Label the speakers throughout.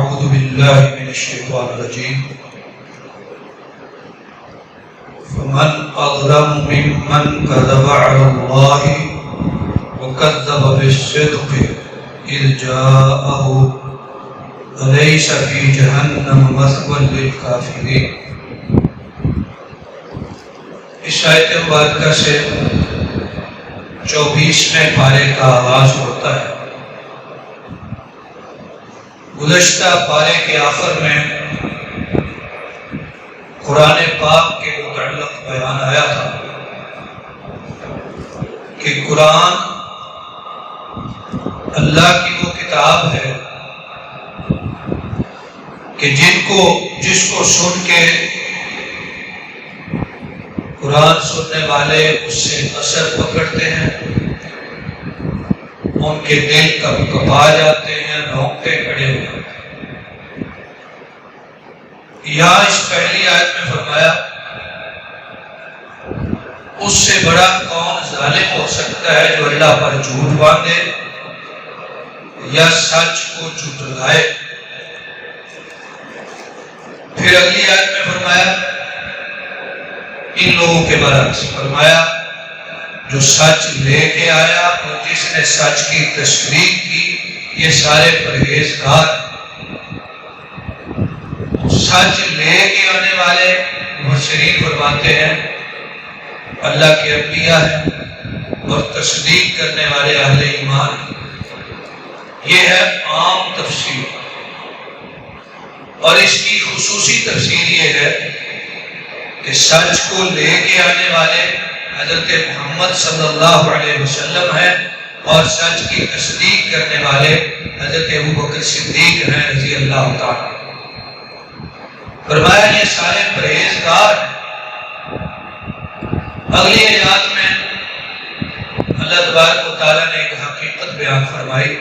Speaker 1: أعوذ بالله من الشيطان الرجيم فمن أظلم ممن كذب على الله وكذب بالصدق إذ جاءه أليس في جهنم مثوى للكافرين۔ اس آیت مبارکہ سے 24ویں پارے کا آغاز ہوتا ہے۔ گزشتہ پارے کے آخر میں قرآن پاک کے متعلق بیان آیا تھا کہ قرآن اللہ کی وہ کتاب ہے کہ جس کو سن کے قرآن سننے والے اس سے اثر پکڑتے ہیں، ان کے دل کپا جاتے ہیں، رونگٹے کھڑے ہو جاتے ہیں۔ یہاں اس پہلی آیت میں فرمایا اس سے بڑا کون ظالم ہو سکتا ہے جو اللہ پر جھوٹ باندھے یا سچ کو جھٹلائے۔ پھر اگلی آیت میں فرمایا ان لوگوں کے برعکس فرمایا جو سچ لے کے آیا اور جس نے سچ کی تصدیق کی، یہ سارے پرہیزگار۔ سچ لے کے آنے والے مبشرین فرماتے ہیں اللہ کے انبیاء ہیں، اور تصدیق کرنے والے اہل ایمان ہیں۔ یہ ہے عام تفسیر، اور اس کی خصوصی تفسیر یہ ہے کہ سچ کو لے کے آنے والے حضرت محمد صلی اللہ علیہ وسلم ہیں، اور سچ کی تصدیق کرنے والے حضرت ابوبکر صدیق ہیں رضی اللہ تعالیٰ۔ فرمایا یہ سارے پرہیزگار ہیں۔ اگلی آیات میں اللہ تبارک و تعالیٰ نے ایک حقیقت بیان فرمائی۔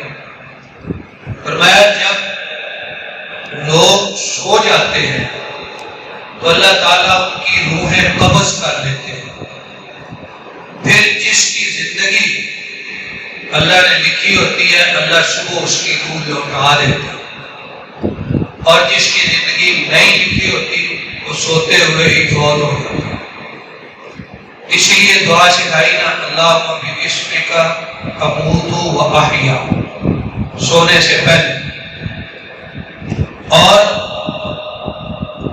Speaker 1: فرمایا جب لوگ سو جاتے ہیں تو اللہ تعالیٰ ان کی روحیں قبض کر لیتے ہیں، پھر جس کی زندگی اللہ نے لکھی ہوتی ہے اللہ صبح اس کی روح لوٹا دیتا ہے، اور جس کی زندگی نہیں لکھی ہوتی وہ سوتے ہوئے ہی فوت ہو جاتا ہے۔ اسی لیے دعا سکھائی نا، اللہم باسمک اموت و احیا، سونے سے پہلے۔ اور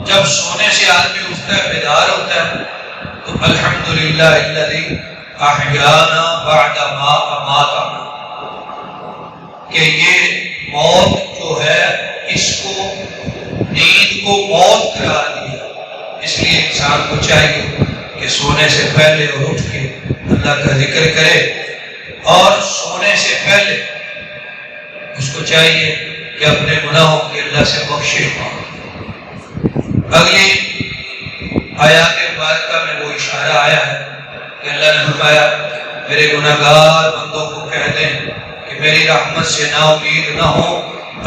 Speaker 1: جب سونے سے آدمی اٹھتا ہے، بیدار ہوتا ہے، تو الحمدللہ الذی احیانا بعد ما اماتنا، کہ یہ موت جو ہے اس کو، نیند کو موت قرار دیا۔ اس لیے انسان کو چاہیے کہ سونے سے پہلے اور اٹھ کے اللہ کا ذکر کرے، اور سونے سے پہلے اس کو چاہیے کہ اپنے گناہوں کی اللہ سے بخشش مانگے۔ اگلی آیات مبارکہ میں وہ اشارہ آیا ہے کہ اللہ نے فرمایا میرے گناہگار بندوں کو کہہ دیں کہ میری رحمت سے نا امید نہ ہو،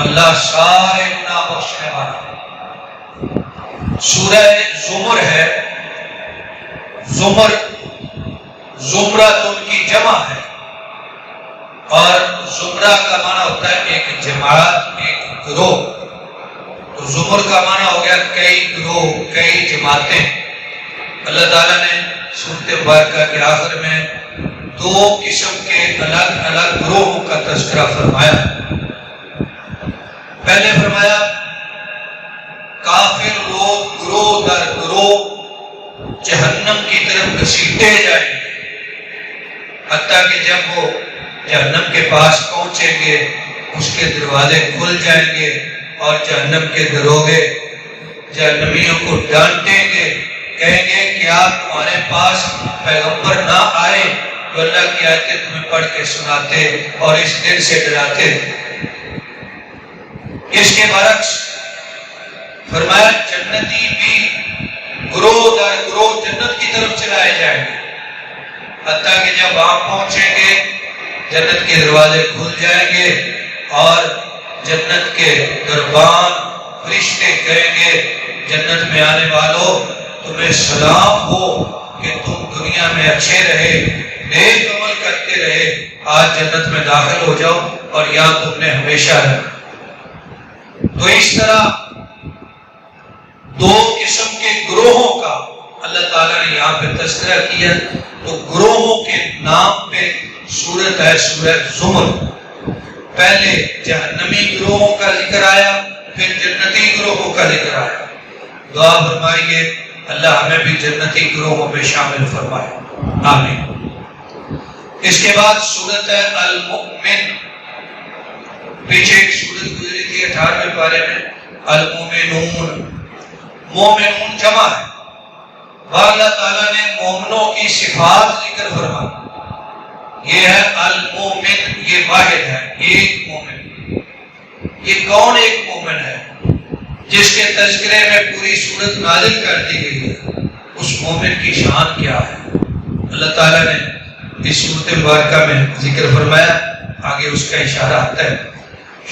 Speaker 1: اللہ سارے گناہ بخشنے والا۔ سورہ زمر ہے، زمرہ تو ان کی جمع ہے، اور زمرہ کا معنی ہوتا ہے ایک جماعت، ایک گروہ۔ تو زمر کا معنی ہو گیا کئی گروہ، کئی جماعتیں۔ اللہ تعالیٰ نے سورۃ مبارکہ کے آخر میں دو قسم کے الگ الگ گروہوں کا تذکرہ فرمایا۔ پہلے فرمایا کافر لوگ گروہ در گروہ جہنم کی طرف گھسیٹے جائیں گے، حتیٰ کہ جب وہ جہنم کے پاس پہنچیں گے اس کے دروازے کھل جائیں گے، اور جہنم کے دروغے جہنمیوں کو ڈانٹیں گے، کہیں گے کیا تمہارے پاس پیغمبر نہ آئے تو اللہ کی آیتیں تمہیں پڑھ کے سناتے اور اس دن سے ڈراتے۔ اس کے برعکس فرمایا جنتی بھی گروہ در گروہ جنت کی طرف چلائے جائیں گے، حتیٰ کہ جب وہاں پہنچیں گے جنت کے دروازے کھل جائیں گے، اور جنت کے دربان فرشتے کہیں گے جنت میں آنے والوں تمہیں سلام ہو کہ تم دنیا میں اچھے رہے، نیک عمل کرتے رہے، آج جنت میں داخل ہو جاؤ اور یہاں تم نے ہمیشہ رہنا۔ تو اس طرح دو قسم کے گروہوں کا اللہ تعالیٰ نے یہاں پہ تذکرہ کیا. تو گروہوں کے نام پہ سورت ہے سورہ زمر. پہلے جہنمی گروہوں کا ذکر آیا، پھر جنتی گروہوں کا ذکر آیا. دعا فرمائیے اللہ ہمیں بھی جنتی گروہوں میں شامل فرمائے، آمین. اس کے بعد سورت ہے المؤمن. پیچھے ایک سورت گزری تھی 18ویں پارے میں، المؤمنون. مومنون جمع ہے، اللہ تعالیٰ نے مومنوں کی صفات ذکر فرمائی. یہ ہے المومن، یہ واحد ہے، ایک مومن. یہ کون ایک مومن ہے جس کے تذکرے میں پوری سورت نازل کر دی گئی ہے؟ اس مومن کی شان کیا ہے؟ اللہ تعالیٰ نے اس سورت مبارکہ میں ذکر فرمایا. آگے اس کا اشارہ آتا ہے.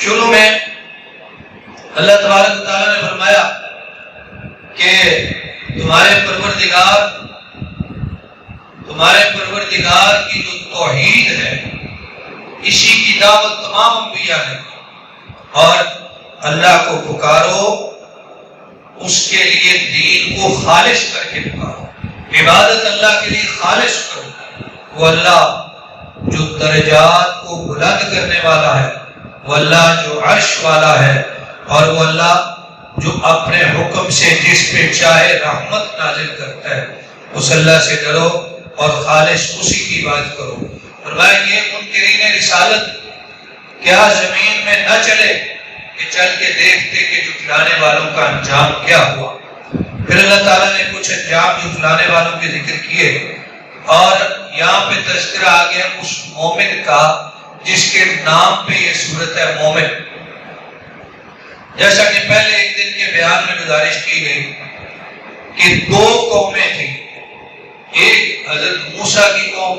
Speaker 1: شروع میں اللہ تبارک و تعالیٰ نے فرمایا کہ تمہارے پروردگار کی جو توحید ہے، اسی کی دعوت تمام انبیاء نے، اور اللہ کو پکارو، اس کے لیے دین کو خالص کر کے پکارو، عبادت اللہ کے لیے خالص کرو. وہ اللہ جو درجات کو بلند کرنے والا ہے، وہ اللہ جو عرش والا ہے، اور وہ اللہ جو اپنے حکم سے جس پہ چاہے رحمت نازل کرتا ہے. اس اللہ سے ڈرو اور خالص اسی کی بات کرو. فرمایا یہ منکرین رسالت کیا زمین میں نہ چلے کہ چل کے دیکھتے کہ جھٹلانے والوں کا انجام کیا ہوا. پھر اللہ تعالیٰ نے کچھ انجام جھٹلانے والوں کے ذکر کیے، اور یہاں پہ تذکرہ آ گیا اس مومن کا جس کے نام پہ یہ صورت ہے مومن. جیسا کہ پہلے ایک دن کے بیان میں گزارش کی گئی کہ دو قومیں تھیں. ایک حضرت موسیٰ کی قوم،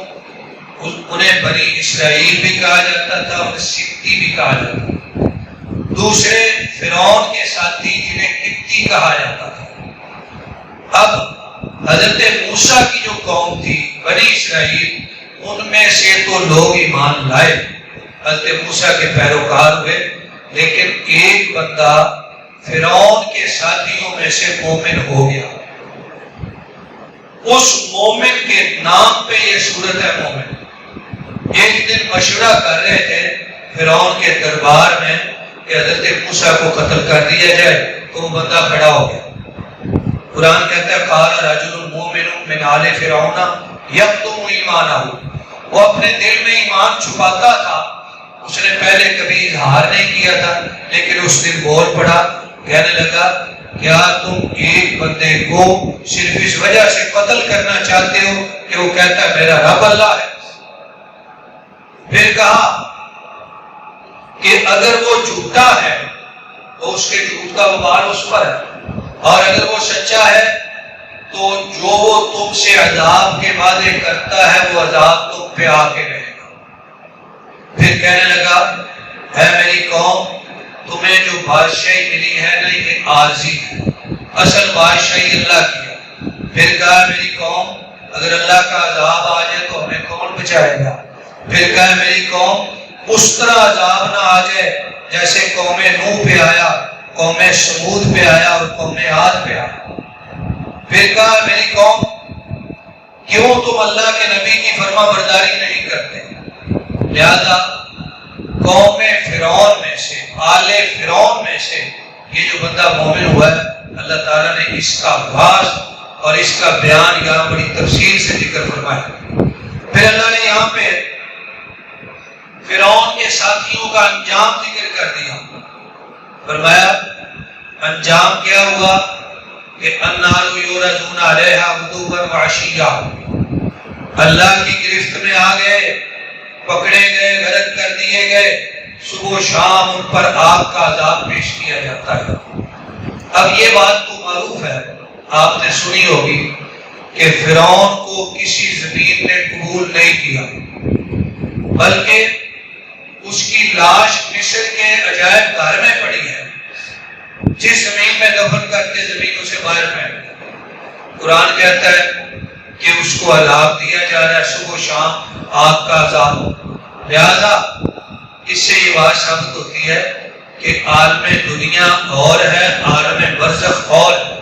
Speaker 1: انہیں بنی اسرائیل بھی کہا جاتا تھا اور سبتی بھی کہا جاتا تھا. دوسرے فرعون کے ساتھی جنہیں قبطی کہا جاتا تھا. اب حضرت موسیٰ کی جو قوم تھی بنی اسرائیل، ان میں سے تو لوگ ایمان لائے، حضرت موسیٰ کے پیروکار ہوئے، لیکن ایک بندہ فرعون کے ساتھیوں میں سے مومن ہو گیا. اس مومن کے نام پہ یہ صورت ہے مومن. ایک دن مشورہ کر رہے تھے فرعون کے دربار میں کہ حضرت موسیٰ کو قتل کر دیا جائے، تو وہ بندہ کھڑا ہو گیا. قرآن کہتا ہے قال رجل مؤمن من آل فرعون یکتم ایمانہ. وہ اپنے دل میں ایمان چھپاتا تھا، اس نے پہلے کبھی اظہار نہیں کیا تھا، لیکن اس دن بول پڑا، کہنے لگا کیا تم ایک بندے کو صرف اس وجہ سے قتل کرنا چاہتے ہو کہ وہ کہتا ہے میرا رب اللہ ہے؟ پھر کہا کہ اگر وہ جھوٹا ہے تو اس کے جھوٹ کا وبال اس پر ہے، اور اگر وہ سچا ہے تو جو وہ تم سے عذاب کے وعدے کرتا ہے وہ عذاب تم پہ آ کے رہے گا. پھر کہنے لگا اے میری قوم، تمہیں جو بادشاہی ملی ہے نا یہ عارضی ہے، اصل بادشاہی اللہ کی ہے. پھر کہا میری قوم اگر اللہ کا عذاب آ جائے تو ہمیں کون بچائے گا؟ پھر کہا میری قوم اس طرح عذاب نہ آ جائے جیسے قوم نوح پہ آیا، قوم سمود پہ آیا اور قوم عاد پہ آیا. پھر کہا میری قوم کیوں تم اللہ کے نبی کی فرما برداری نہیں کرتے؟ لہذا قوم فرعون میں سے، آل فرعون میں سے یہ جو بندہ مومن ہوا ہے، اللہ تعالیٰ نے اس کا آغاز اور اس کا بیان یہاں بڑی تفصیل سے ذکر فرمایا. پھر اللہ نے یہاں پہ فرعون کے ساتھیوں کا انجام ذکر کر دیا. فرمایا انجام کیا ہوا کہ النار یورزون علیہا غدوا وعشیا، اللہ کی گرفت میں آ گئے، پکڑے گئے، غرق کر دیے گئے، صبح و شام ان پر آگ کا عذاب پیش کیا جاتا ہے. اب یہ بات تو معروف ہے، آپ نے سنی ہوگی کہ فرعون کو کسی زمین نے قبول نہیں کیا، بلکہ اس کی لاش مصر کے عجائب گھر میں پڑی ہے. جس زمین میں دفن کرتے زمین اسے باہر پھینک. قرآن کہتا ہے کہ اس کو عذاب دیا جا رہا ہے، صبح و شام آگ کا عذاب. لہذا اس سے یہ بات ثابت ہوتی ہے کہ عالم دنیا اور ہے، عالم برزخ اور ہے۔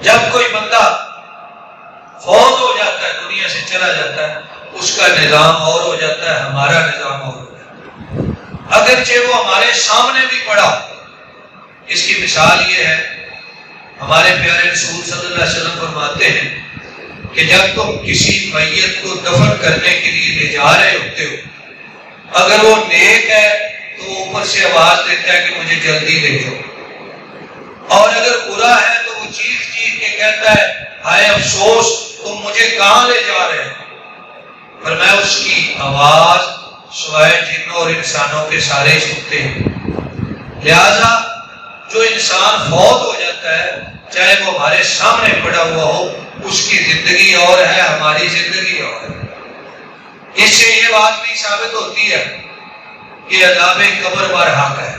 Speaker 1: جب کوئی بندہ فوت ہو جاتا ہے، دنیا سے چلا جاتا ہے، اس کا نظام اور ہو جاتا ہے، ہمارا نظام اور ہو جاتا ہے، اگرچہ وہ ہمارے سامنے بھی پڑا۔ اس کی مثال یہ ہے، ہمارے پیارے رسول صلی اللہ علیہ وسلم فرماتے ہیں کہ جب تم کسی میت کو دفن کرنے کے لیے لے جا رہے ہوتے ہو، اگر وہ نیک ہے تو اوپر سے آواز دیتا ہے کہ مجھے جلدی لے جاؤ، اور اگر برا ہے تو وہ چیخ چیخ کے کہتا ہے ہائے افسوس، تم مجھے کہاں لے جا رہے ہیں؟ پر میں اس کی آواز سوائے جنوں اور انسانوں کے سارے سنتے ہیں۔ لہذا جو انسان فوت ہو جاتا ہے، چاہے وہ ہمارے سامنے پڑا ہوا ہو، اس کی زندگی اور ہے، ہماری زندگی اور ہے۔ اس سے یہ بات بھی ثابت ہوتی ہے کہ عذاب قبر برحق ہے،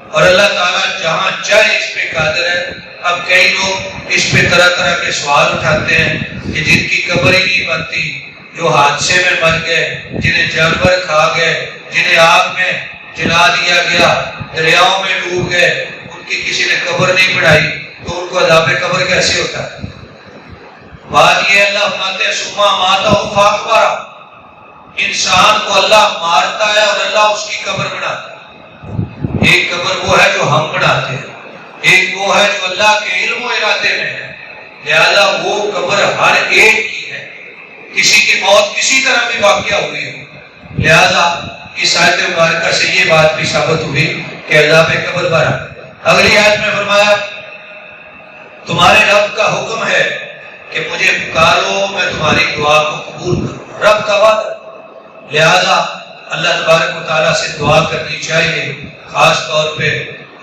Speaker 1: اور اللہ تعالیٰ جہاں چاہے اس پہ قادر ہے۔ اب کئی لوگ اس پہ طرح طرح کے سوال اٹھاتے ہیں کہ جن کی قبر ہی نہیں بنتی، جو حادثے میں مر گئے، جنہیں جانور کھا گئے، جنہیں آگ میں جلا دیا گیا، دریاؤں میں ڈوب گئے، ان کی کسی نے قبر نہیں بڑھائی، تو ان کو عذاب قبر کیسے ہوتا ہے؟ بات یہ اللہ فرماتے ہیں سما ماتا فاقبرا، انسان کو اللہ مارتا ہے اور اللہ اس کی قبر بناتا ہے۔ ایک قبر وہ ہے جو ہم بناتے ہیں، ایک وہ ہے جو اللہ کے علم و ارادے میں ہے، لہذا وہ قبر ہر ایک کی ہے، کسی کی موت کسی طرح بھی واقعہ ہوئی ہو۔ لہذا اس آیت مبارکہ سے یہ بات بھی ثابت ہوئی کہ عذاب قبر برا۔ اگلی آیت میں فرمایا تمہارے رب کا حکم ہے کہ مجھے پکارو، میں تمہاری دعا کو قبول کروں، رب کا وعدہ۔ لہذا اللہ تبارک و تعالیٰ سے دعا کرنی چاہیے، خاص طور پہ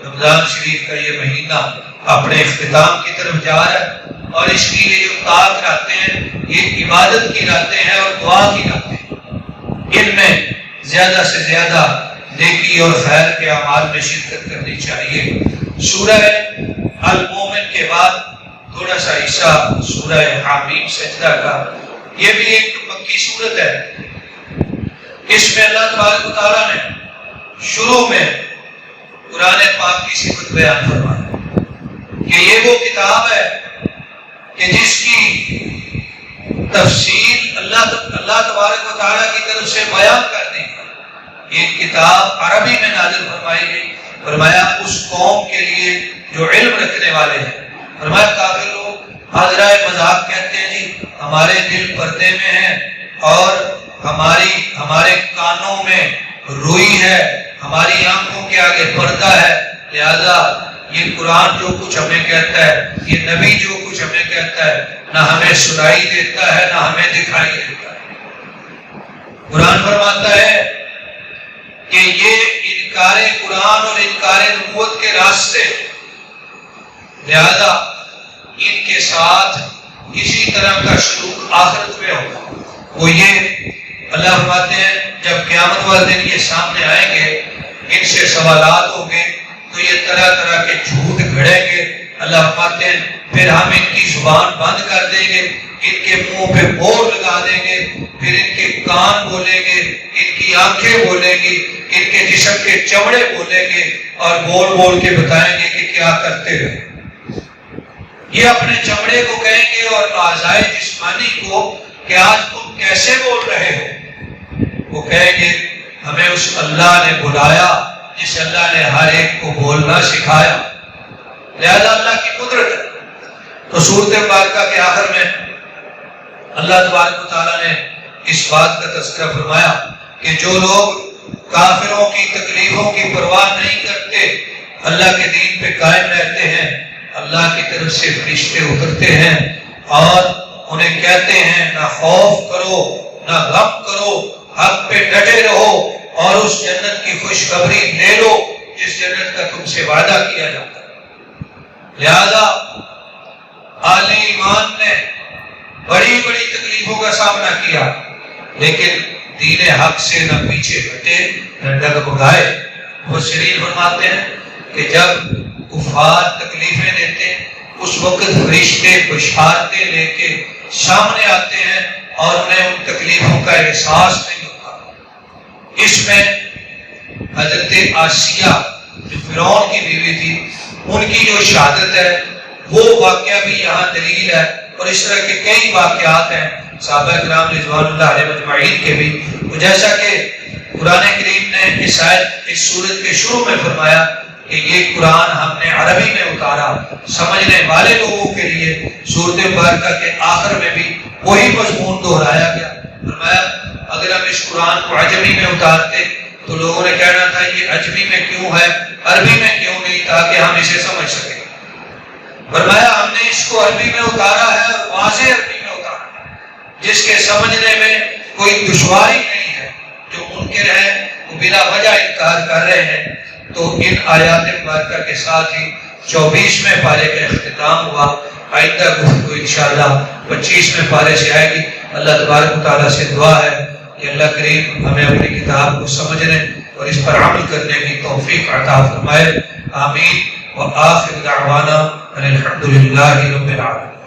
Speaker 1: رمضان شریف کا یہ مہینہ اپنے اختتام کی طرف جا رہا ہے، اور اس کی یہ جو طاقت راتیں ہیں، یہ عبادت کی راتیں ہیں اور دعا کی راتیں ہیں۔ ان میں زیادہ سے زیادہ نیکی اور خیر کے اعمال میں شرکت کرنی چاہیے۔ سورہ المومن کے بعد تھوڑا سا حصہ سورہ حامیم سجدہ کا، یہ بھی ایک مکی صورت ہے۔ اس میں اللہ تبارک و تعالیٰ نے شروع میں قرآن پاک کی صفت بیان فرمائی کہ یہ وہ کتاب ہے کہ جس کی تفصیل اللہ تبارک و تعالیٰ کی طرف سے بیان کر دی۔ یہ کتاب عربی میں نازل فرمائی گئی، فرمایا اس قوم کے لیے جو علم رکھنے والے ہیں۔ فرمایا کافر لوگ حاضرہ مذاق کہتے ہیں جی ہمارے دل پردے میں ہیں اور ہمارے کانوں میں روئی ہے، ہماری آنکھوں کے آگے پردہ ہے، لہذا یہ قرآن جو کچھ ہمیں کہتا ہے، یہ نبی جو کچھ ہمیں کہتا ہے، نہ ہمیں سنائی دیتا ہے نہ ہمیں دکھائی دیتا ہے۔ قرآن فرماتا ہے کہ یہ انکار قرآن اور انکار نبوت کے راستے، لہذا ان کے ساتھ کسی طرح کا سلوک آخرت میں ہوگا۔ وہ یہ اللہ فرماتے ہیں جب قیامت والے دن یہ سامنے آئیں گے، ان سے سوالات ہوں گے تو یہ طرح طرح کے جھوٹ گھڑیں گے۔ اللہ فرماتے ہیں پھر ہم ان کی زبان بند کر دیں گے، ان کے منہ پہ مہر لگا دیں گے، پھر ان کے کان بولیں گے، ان کی آنکھیں بولیں گی، ان کے جسم کے چمڑے بولیں گے اور بول بول کے بتائیں گے کہ کیا کرتے رہے۔ یہ اپنے چمڑے کو کہیں گے اور اعضائے جسمانی کو کہ آج تم کیسے بول رہے ہو۔ وہ کہیں گے ہمیں اس اللہ نے بلایا جس اللہ نے ہر ایک کو بولنا سکھایا۔ لہذا اللہ کی قدرت ہے۔ تو سورۃ مبارکہ کے آخر میں اللہ تبارک و تعالیٰ نے اس بات کا تذکرہ فرمایا کہ جو لوگ کافروں کی تکلیفوں کی پرواہ نہیں کرتے، اللہ کے دین پہ قائم رہتے ہیں، اللہ کی طرف سے فرشتے اترتے ہیں اور انہیں کہتے ہیں نہ خوف کرو نہ غم کرو، حق پہ ڈٹے رہو اور اس جنت کی خوشخبری لے لو جس جنت کا تم سے وعدہ کیا جاتا ہے۔ لہذا اہل ایمان نے بڑی بڑی تکلیفوں کا سامنا کیا، لیکن دین حق سے نہ پیچھے ہٹے نہ ڈگمگائے۔ مفسرین فرماتے ہیں کہ جب کفار تکلیفیں دیتے ہیں اس وقت فرشتے بشارتیں لے کے سامنے آتے ہیں اور انہیں ان تکلیفوں کا احساس نہیں ہوتا۔ اس میں حضرت آسیہ جو فرعون کی بیوی تھی، ان کی جو شہادت ہے وہ واقعہ بھی یہاں دلیل ہے، اور اس طرح کے کئی واقعات ہیں صحابہ کرام رضوان اللہ علیہ مجمعین کے بھی. جیسا کہ قرآن کریم نے اس سورت کے شروع میں فرمایا کہ یہ قرآن ہم نے عربی میں اتارا سمجھنے والے لوگوں کے لیے، سورت مبارکہ کے آخر میں بھی وہی مضمون دہرایا گیا. فرمایا اگر ہم اس قرآن کو عجمی میں اتارتے تو لوگوں نے کہنا تھا یہ عجمی میں کیوں ہے، عربی میں کیوں نہیں، تاکہ ہم اسے سمجھ سکیں. فرمایا ہم نے اس کو عربی میں اتارا ہے اور واضح عربی میں اتارا ہے جس کے سمجھنے میں کوئی دشواری نہیں ہے. جو منکر ہیں وہ بلا وجہ انکار کر رہے ہیں. تو ان آیات مبارکہ کے ساتھ ہی 24ویں پارے کا اختتام ہوا. آئندہ گفتگو انشاءاللہ 25ویں پارے سے آئے گی. اللہ تبارک و تعالیٰ سے دعا ہے کہ اللہ کریم ہمیں اپنی کتاب کو سمجھنے اور اس پر عمل کرنے کی توفیق عطا فرمائے. آمین. وآخر دعوانا ان الحمد للہ رب العالمین.